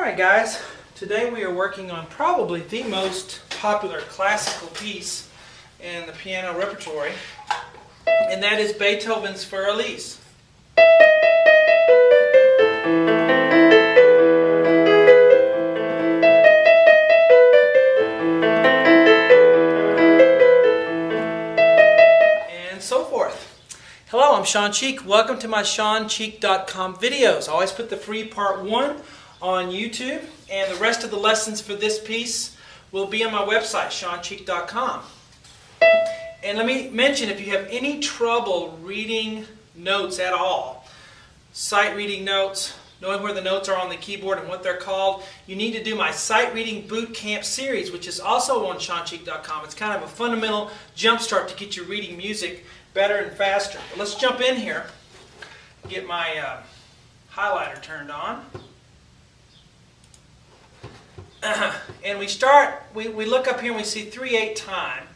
Alright guys, today we are working on probably the most popular classical piece in the piano repertory, and that is Beethoven's for Elise. And so forth. Hello, I'm Sean Cheek. Welcome to my SeanCheek.com videos. I always put the free part 1 on YouTube, and the rest of the lessons for this piece will be on my website, SeanCheek.com. And let me mention, if you have any trouble reading notes at all, sight reading notes, knowing where the notes are on the keyboard and what they're called, you need to do my Sight Reading Boot Camp series, which is also on SeanCheek.com. It's kind of a fundamental jump start to get you reading music better and faster. But let's jump in here, get my highlighter turned on. And we start, we look up here and we see 3/8 time.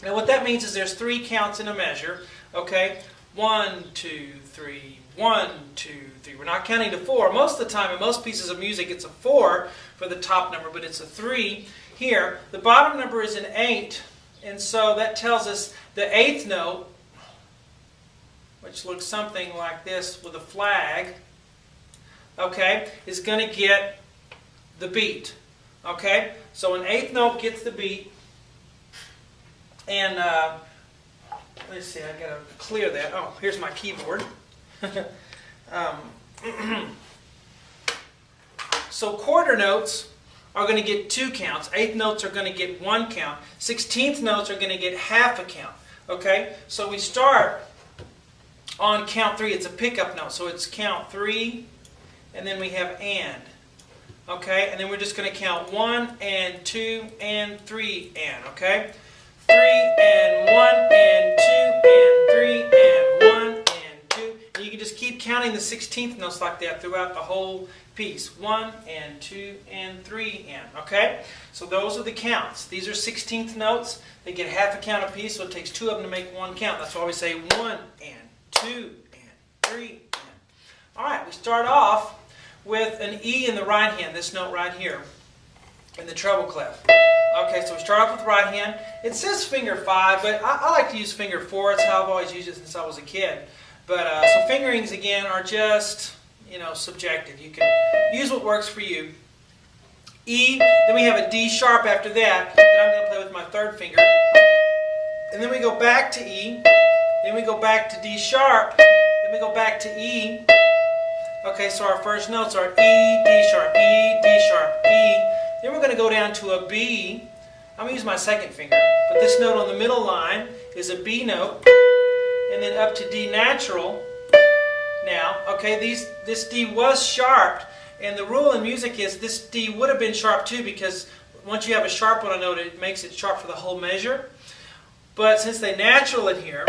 Now what that means is there's 3 counts in a measure. Okay, 1, 2, 3, 1, 2, 3. We're not counting to 4. Most of the time in most pieces of music it's a 4 for the top number, but it's a 3 here. The bottom number is an 8, and so that tells us the 8th note, which looks something like this with a flag, okay, is going to get the beat. Okay, so an 8th note gets the beat, and let's see, I gotta clear that. Oh, here's my keyboard. So quarter notes are going to get 2 counts. 8th notes are going to get 1 count. 16th notes are going to get half a count. Okay, so we start on count 3. It's a pickup note, so it's count 3, and then we have and. Okay, and then we're just going to count 1 and 2 and 3 and, okay? 3 and 1 and 2 and 3 and 1 and 2. And you can just keep counting the 16th notes like that throughout the whole piece. 1 and 2 and 3 and, okay? So those are the counts. These are 16th notes. They get half a count apiece, so it takes 2 of them to make 1 count. That's why we say 1 and 2 and 3 and. All right, we start off with an E in the right hand, this note right here, in the treble clef. Okay, so we start off with right hand. It says finger 5, but I like to use finger 4. It's how I've always used it since I was a kid. But so fingerings, again, are just, subjective. You can use what works for you. E, then we have a D sharp after that I'm going to play with my 3rd finger. And then we go back to E, then we go back to D sharp, then we go back to E. Okay, so our first notes are E, D sharp, E, D sharp, E. Then we're going to go down to a B. I'm going to use my 2nd finger. But this note on the middle line is a B note. And then up to D natural. Now, okay, this D was sharped. And the rule in music is this D would have been sharp too, because once you have a sharp on a note, it makes it sharp for the whole measure. But since they natural it here,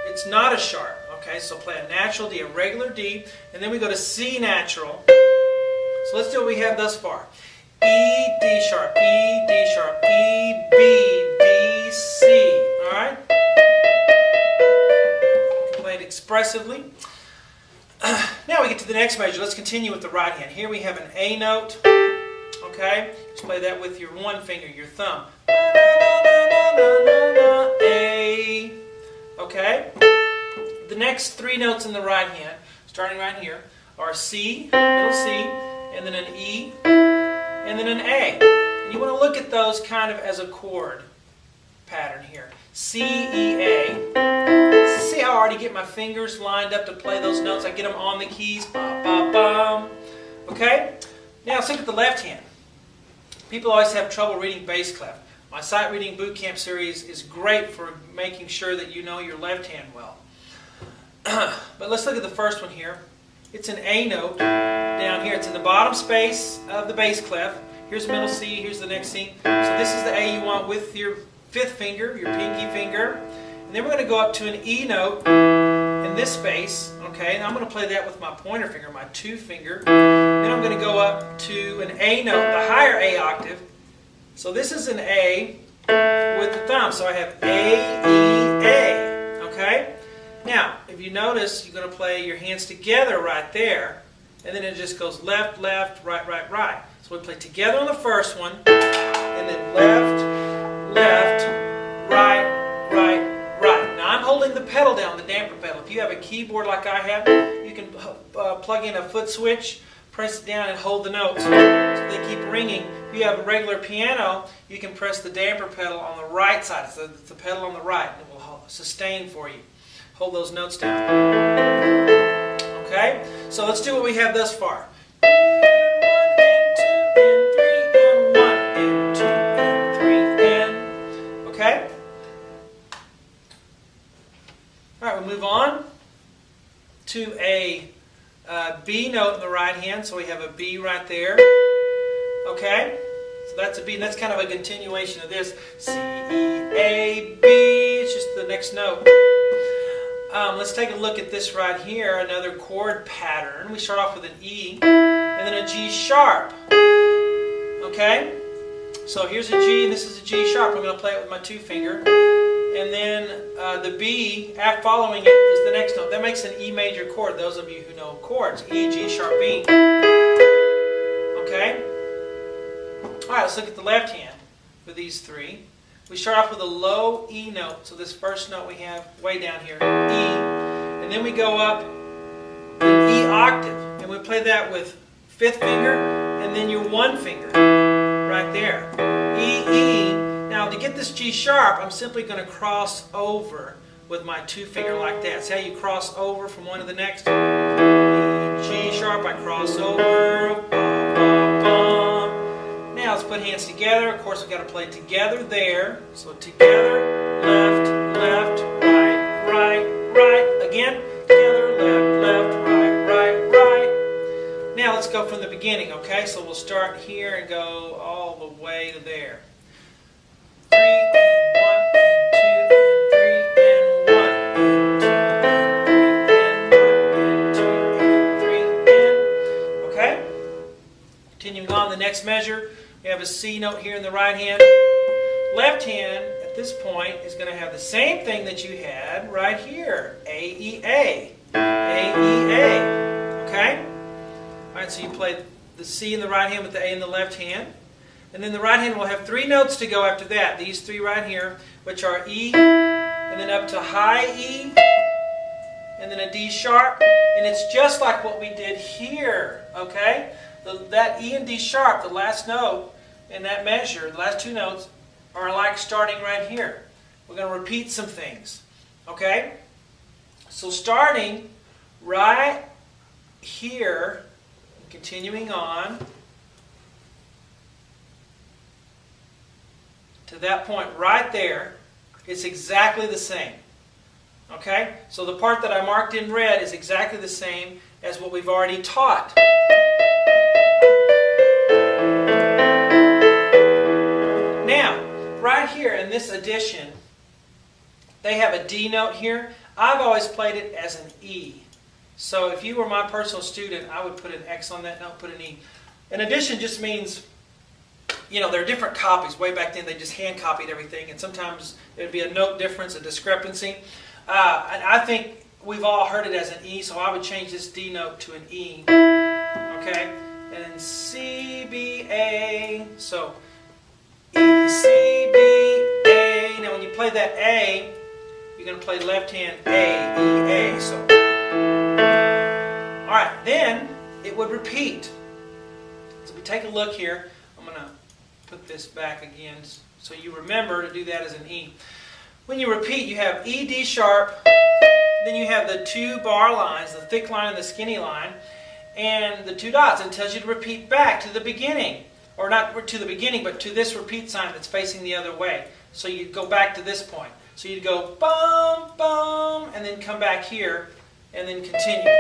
it's not a sharp. Okay, so play a natural D, a regular D, and then we go to C natural. So let's do what we have thus far. E, D sharp, E, D sharp, E, B, D, C. Alright? You can play it expressively. Now we get to the next measure. Let's continue with the right hand. Here we have an A note. Okay? Just play that with your 1 finger, your thumb. A. Okay? The next 3 notes in the right hand, starting right here, are C, middle C, and then an E, and then an A. And you want to look at those kind of as a chord pattern here. C, E, A. See how I already get my fingers lined up to play those notes? I get them on the keys. Ba, ba, bum. Okay? Now let's look at the left hand. People always have trouble reading bass clef. My Sight Reading Boot Camp series is great for making sure that you know your left hand well. But let's look at the first one here. It's an A note down here. It's in the bottom space of the bass clef. Here's the middle C, here's the next C. So this is the A you want with your 5th finger, your pinky finger. And then we're going to go up to an E note in this space. Okay, and I'm going to play that with my pointer finger, my 2 finger. Then I'm going to go up to an A note, the higher A octave. So this is an A with the thumb. So I have A, E, A. Okay? Now, if you notice, you're going to play your hands together right there. and then it just goes left, left, right, right, right. So we play together on the first one, and then left, left, right, right, right. Now I'm holding the pedal down, the damper pedal. If you have a keyboard like I have, you can plug in a foot switch, press it down and hold the notes so they keep ringing. If you have a regular piano, you can press the damper pedal on the right side. So it's the pedal on the right, and it will sustain for you. Hold those notes down. Okay? So let's do what we have thus far. 1 and 2 and 3 and 1 and 2 and 3 and. Okay? Alright, we'll move on to a B note in the right hand. So we have a B right there. Okay? So that's a B, and that's kind of a continuation of this. C, E, A, B. It's just the next note. Let's take a look at this right here, another chord pattern. We start off with an E, and then a G sharp. Okay? So here's a G, and this is a G sharp. I'm going to play it with my 2 finger. And then the B, following it, is the next note. That makes an E major chord, those of you who know chords. E, G sharp, B. Okay? Alright, let's look at the left hand for these 3. We start off with a low E note. So this first note we have way down here, E. And then we go up an E octave. And we play that with 5th finger and then your 1 finger right there. E, E. Now to get this G sharp, I'm simply going to cross over with my 2 finger like that. See how you cross over from one to the next? E, G sharp, I cross over. Now let's put hands together. Of course, we've got to play together there. So together, left, left, right, right, right. Again, together, left, left, right, right, right. Now let's go from the beginning, okay? So we'll start here and go all the way to there. 3 and 1 and 2 and 3 and 1 and 2 and 3 and 1 and 2 and 3 and. Okay? Continuing on, the next measure. We have a C note here in the right hand. Left hand, at this point, is going to have the same thing that you had right here. A, E, A. A, E, A. Okay? Alright, so you play the C in the right hand with the A in the left hand. And then the right hand will have 3 notes to go after that. These 3 right here, which are E, and then up to high E, and then a D sharp. And it's just like what we did here. Okay? That E and D sharp, the last note in that measure, the last 2 notes, are like starting right here. We're going to repeat some things. Okay? So starting right here, continuing on to that point right there, it's exactly the same. Okay? So the part that I marked in red is exactly the same as what we've already taught. Now, right here in this edition, they have a D note here. I've always played it as an E. So if you were my personal student, I would put an X on that note, put an E. An edition just means, you know, there are different copies. Way back then, they just hand copied everything, and sometimes there'd be a note difference, a discrepancy. And I think we've all heard it as an E, so I would change this D note to an E. Okay? And then C, B, A. So E, C, B, A. Now when you play that A, you're going to play left hand A, E, A. So, alright, then it would repeat. So we take a look here. I'm going to put this back again so you remember to do that as an E. When you repeat, you have E, D sharp, then you have the 2 bar lines, the thick line and the skinny line, and the 2 dots. It tells you to repeat back to the beginning. Or not to the beginning, but to this repeat sign that's facing the other way. So you go back to this point. So you'd go bum, bum, and then come back here, and then continue.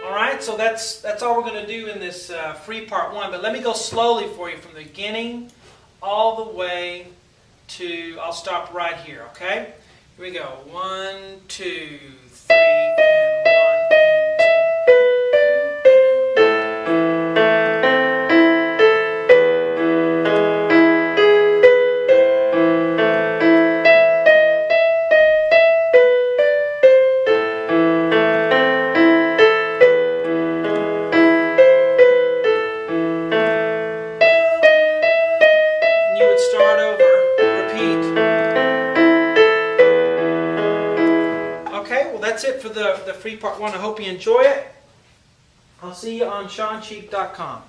Alright, so that's all we're going to do in this free part 1. But let me go slowly for you from the beginning all the way to, I'll stop right here, okay? Here we go. 1, 2, 3, and 1, that's it for the free part one. I hope you enjoy it. I'll see you on SeanCheek.com.